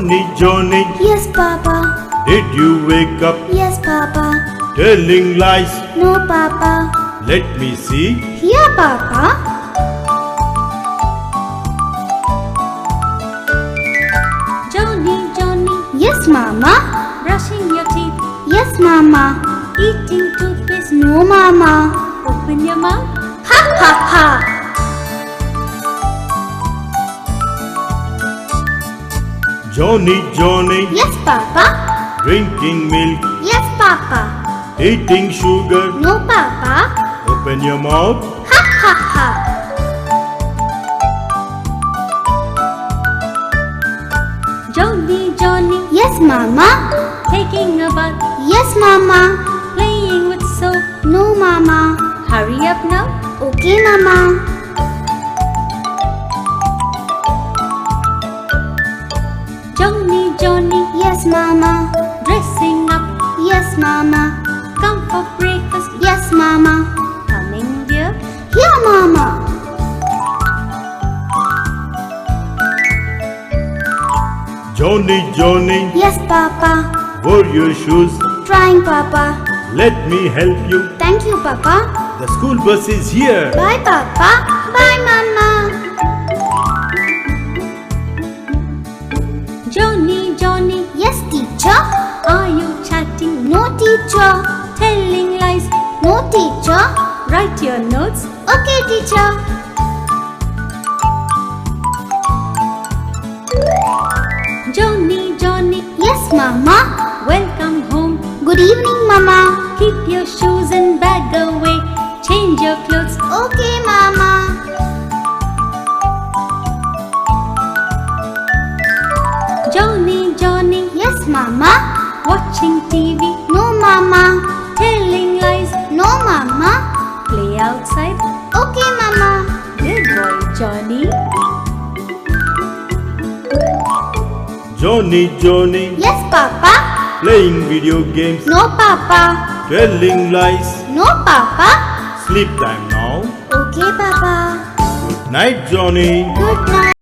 Johnny, Johnny, Yes, Papa. did you wake up Yes, Papa. telling lies? No, Papa. Let me see. Here, Papa. Johnny, Johnny, Yes, Mama. brushing your teeth, Yes, Mama. eating toothpaste. No, Mama. Open your mouth. Ha ha ha. Johnny, Johnny, Yes, Papa. drinking milk, Yes, Papa. eating sugar. No, Papa. Open your mouth. Ha ha ha. Johnny, Johnny, Yes, Mama. taking a bath, Yes, Mama. playing with soap. No, Mama. Hurry up now. Okay, Mama. Johnny, Johnny, Yes, Mama. dressing up, Yes, Mama. come for breakfast. Yes, Mama. Coming, dear. Here, Mama. Johnny, Johnny, Yes, Papa. wear your shoes. Trying, Papa. Let me help you. Thank you, Papa. The school bus is here. Bye, Papa. Bye, Mama. Johnny, Johnny, Yes, teacher. are you chatting? No, teacher. Telling lies? No, teacher. Write your notes. Okay, teacher. Johnny, Johnny, Yes, Mama. welcome home. Good evening, Mama. Keep your shoes and bag away. Change your clothes. Okay, Mama. Johnny, Johnny, Yes, Mama. watching TV. No, Mama. Telling lies. No, Mama. Play outside. Okay, Mama. Good boy, Johnny. Johnny, Johnny, Yes, Papa. playing video games, No, Papa. telling lies. No, Papa. Sleep time now. Okay, Papa. Good night, Johnny. Good night.